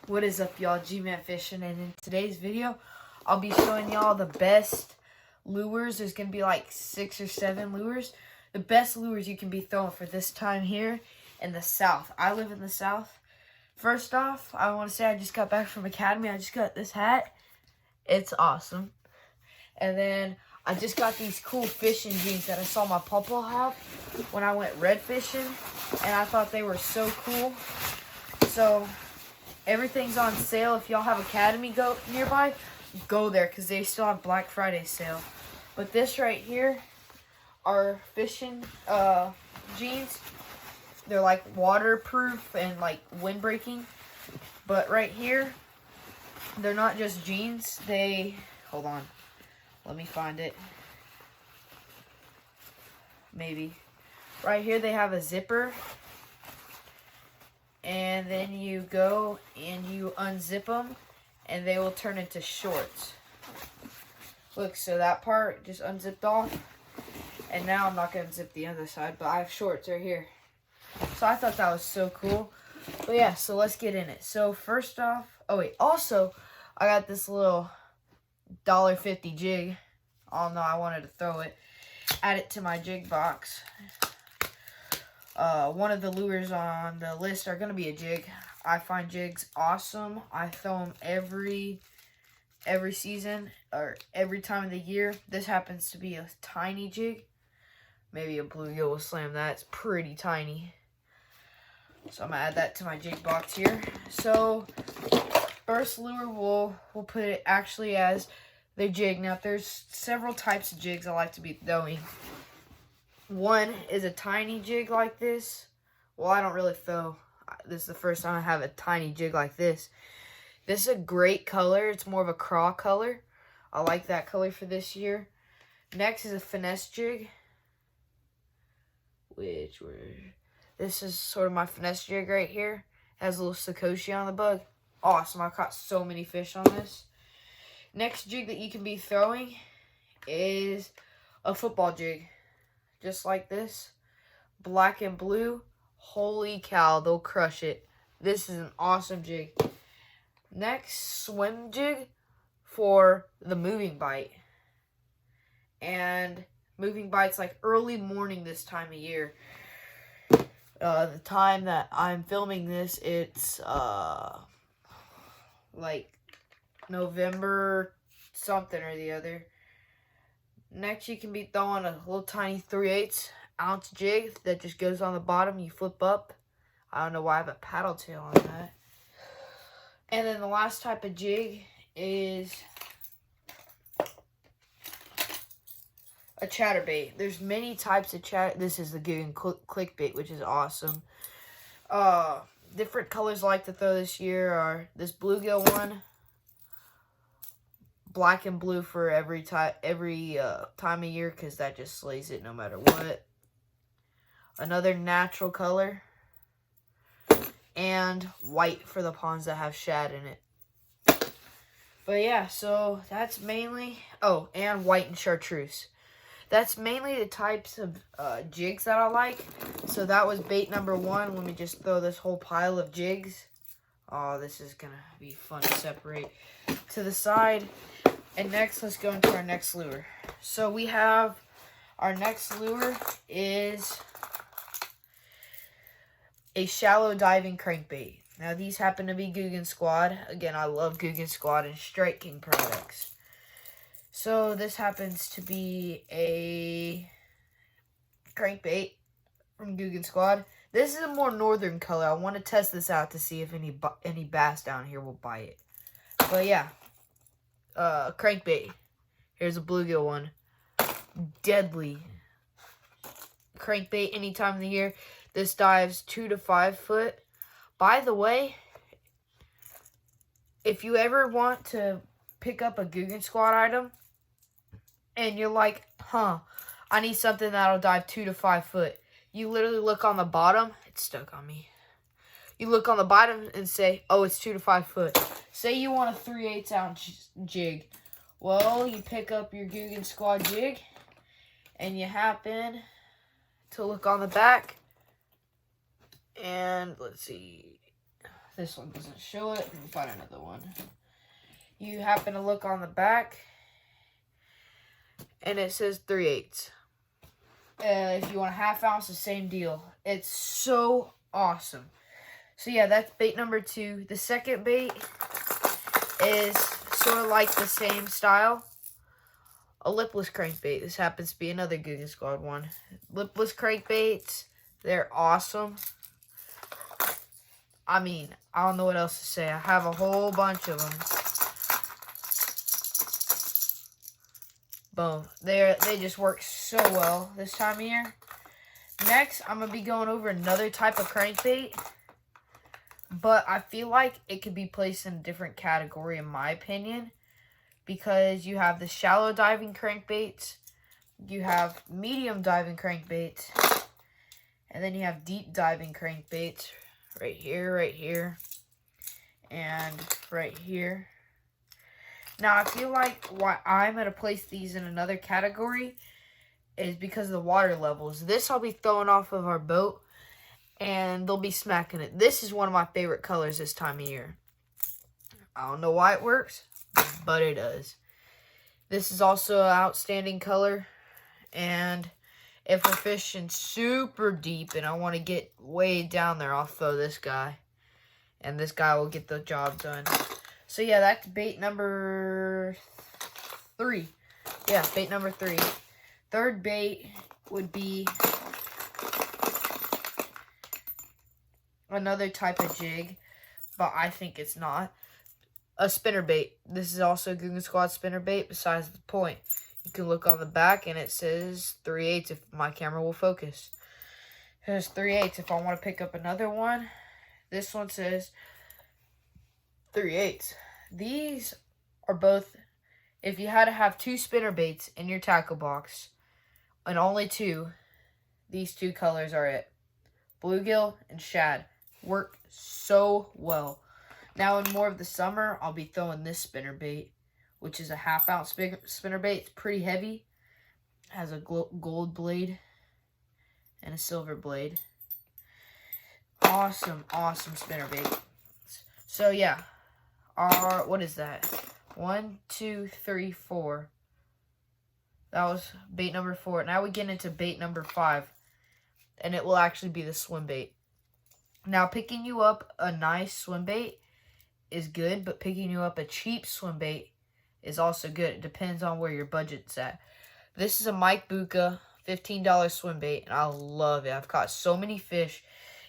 What is up, y'all? G-Man Fishing, and in today's video, I'll be showing y'all the best lures. There's going to be like 6 or 7 lures. The best lures you can be throwing for this time here in the South. I live in the South. First off, I want to say I just got back from Academy. I just got this hat. It's awesome. And then I just got these cool fishing jeans that I saw my papa have when I went red fishing. And I thought they were so cool. So everything's on sale. If y'all have Academy nearby, go there because they still have Black Friday sale. But this right here are fishing jeans. They're like waterproof and like windbreaking. But right here, they're not just jeans. Hold on. Let me find it. Maybe. Right here they have a zipper. And then you go and you unzip them, and they will turn into shorts. Look, so that part just unzipped off. And now I'm not going to unzip the other side, but I have shorts right here. So I thought that was so cool. But yeah, so let's get in it. So first off, also, I got this little $1.50 jig. Oh no, I wanted to throw it. Add it to my jig box. One of the lures on the list are going to be a jig. I find jigs awesome. I throw them every season or every time of the year. This happens to be a tiny jig. Maybe a bluegill will slam that. It's pretty tiny. So I'm going to add that to my jig box here. So first lure, we'll put it actually as the jig. Now there's several types of jigs I like to be throwing. One is a tiny jig like this. Well, I don't really throw. This is the first time I have a tiny jig like this. This is a great color. It's more of a craw color. I like that color for this year. Next is a finesse jig. This is sort of my finesse jig right here. It has a little Sakoshi on the bug. Awesome. I caught so many fish on this. Next jig that you can be throwing is a football jig. Just like this. Black and blue. Holy cow, they'll crush it. This is an awesome jig. Next, swim jig for the moving bite. And moving bites like early morning this time of year. The time that I'm filming this, it's like November something or the other. Next, you can be throwing a little tiny 3/8 ounce jig that just goes on the bottom. You flip up. I don't know why I have a paddle tail on that. And then the last type of jig is a chatterbait. There's many types of chat. This is the Guggen clickbait, which is awesome. Different colors I like to throw this year are this bluegill one. Black and blue for every time of year because that just slays it no matter what. Another natural color. And white for the ponds that have shad in it. But yeah, so that's mainly... Oh, and white and chartreuse. That's mainly the types of jigs that I like. So that was bait number 1. Let me just throw this whole pile of jigs. Oh, this is going to be fun to separate to the side. And next, let's go into our next lure. So we have our next lure is a shallow diving crankbait. Now these happen to be Guggen Squad. Again, I love Guggen Squad and Strike King products. So this happens to be a crankbait from Guggen Squad. This is a more northern color. I want to test this out to see if any bass down here will bite it. But yeah. Crankbait. Here's a bluegill one. Deadly. Crankbait any time of the year. This dives 2 to 5 foot. By the way, if you ever want to pick up a Guggen Squad item and you're like, I need something that'll dive 2 to 5 foot. You literally look on the bottom. It's stuck on me. You look on the bottom and say, oh, it's 2 to 5 foot. Say you want a 3/8 ounce jig. Well, you pick up your Guggen Squad jig and you happen to look on the back. And let's see. This one doesn't show it. Let me find another one. You happen to look on the back, and it says 3/8. If you want a half ounce, the same deal. It's so awesome. So yeah, that's bait number 2. The second bait is sort of like the same style. A lipless crankbait. This happens to be another Googan Squad one. Lipless crankbaits, they're awesome. I mean, I don't know what else to say. I have a whole bunch of them. Boom. They just work so well this time of year. Next, I'm going to be going over another type of crankbait. But I feel like it could be placed in a different category in my opinion. Because you have the shallow diving crankbaits. You have medium diving crankbaits. And then you have deep diving crankbaits. Right here, and right here. Now, I feel like why I'm going to place these in another category is because of the water levels. This I'll be throwing off of our boat, and they'll be smacking it. This is one of my favorite colors this time of year. I don't know why it works, but it does. This is also an outstanding color, and if we're fishing super deep and I want to get way down there, I'll throw this guy. And this guy will get the job done. So yeah, that's bait number 3. Yeah, bait number 3. Third bait would be another type of jig, but I think it's not. A spinner bait. This is also a Googan Squad spinner bait besides the point. You can look on the back and it says 3/8 if my camera will focus. It says 3/8 if I want to pick up another one. This one says 3/8. These are both, if you had to have 2 spinner baits in your tackle box, and only 2, these 2 colors are it. Bluegill and shad. Work so well. Now in more of the summer, I'll be throwing this spinner bait, which is a half ounce spinner bait. It's pretty heavy. Has a gold blade and a silver blade. Awesome, awesome spinner bait. So yeah, what is that? 1, 2, 3, 4. That was bait number 4. Now we get into bait number 5, and it will actually be the swim bait. Now picking you up a nice swim bait is good, but picking you up a cheap swim bait is also good. It depends on where your budget's at. This is a Mike Bucca $15 swim bait, and I love it. I've caught so many fish.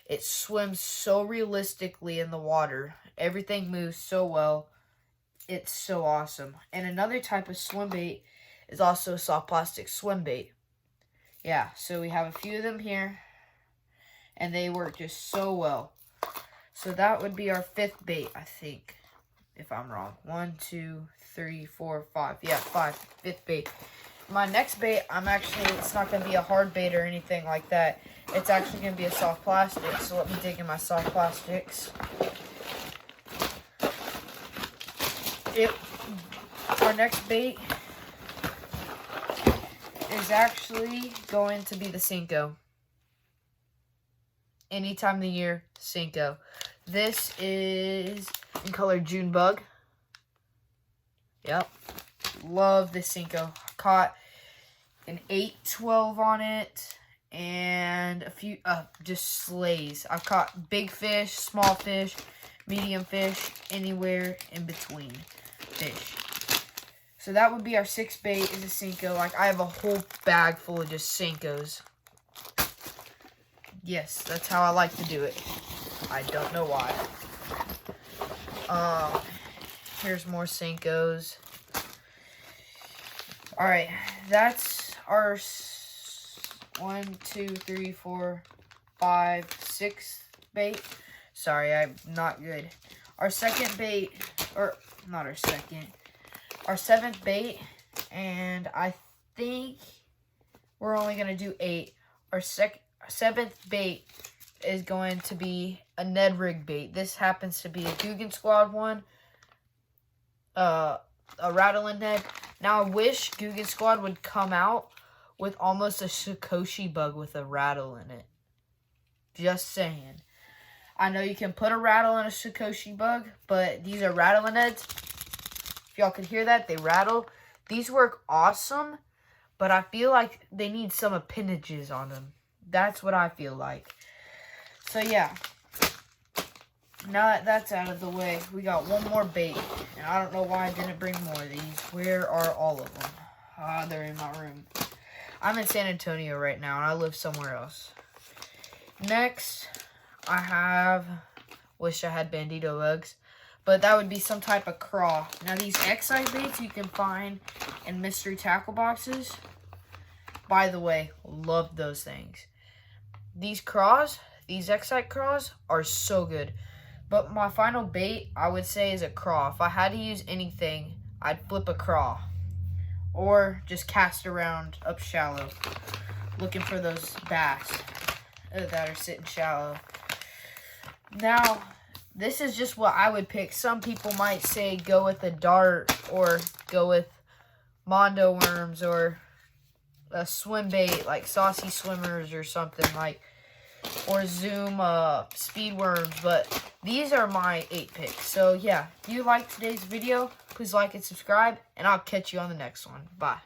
It swims so realistically in the water. Everything moves so well. It's so awesome. And another type of swim bait is also a soft plastic swim bait. Yeah, so we have a few of them here, and they work just so well. So that would be our 5th bait, I think, if I'm wrong. 1, 2, 3, 4, 5. Yeah, 5. 5th bait. My next bait, it's not going to be a hard bait or anything like that. It's actually going to be a soft plastic. So let me dig in my soft plastics. Our next bait is actually going to be the Senko. Any time of the year, Senko. This is in color June Bug. Yep. Love this Senko. Caught an 8-12 on it and a few just slays. I've caught big fish, small fish, medium fish, anywhere in between fish. So that would be our 6th bait is a Senko. Like, I have a whole bag full of just Senkos. Yes, that's how I like to do it. I don't know why. Here's more Senkos. Alright, that's our 1, 2, 3, 4, 5, 6 bait. Sorry, I'm not good. Our 2nd bait, or not our 2nd, our 7th bait, and I think we're only going to do 8. Our 7th bait is going to be a Ned rig bait. This happens to be a Googan Squad one, a rattling Ned. Now, I wish Googan Squad would come out with almost a Sakoshi bug with a rattle in it. Just saying. I know you can put a rattle in a Sakoshi bug, but these are rattling heads. If y'all could hear that, they rattle. These work awesome, but I feel like they need some appendages on them. That's what I feel like. So yeah, now that that's out of the way, we got one more bait. And I don't know why I didn't bring more of these. Where are all of them? Ah, they're in my room. I'm in San Antonio right now, and I live somewhere else. Next, I have, wish I had Bandito bugs, but that would be some type of craw. Now, these Excite baits you can find in mystery tackle boxes. By the way, love those things. These craws, these Excite craws, are so good. But my final bait, I would say, is a craw. If I had to use anything, I'd flip a craw. Or just cast around up shallow, looking for those bass that are sitting shallow. Now, this is just what I would pick. Some people might say go with a dart or go with Mondo worms or a swim bait like Saucy Swimmers or something like, or Zoom speed worms. But these are my 8 picks. So yeah, if you liked today's video, please like and subscribe, and I'll catch you on the next one. Bye.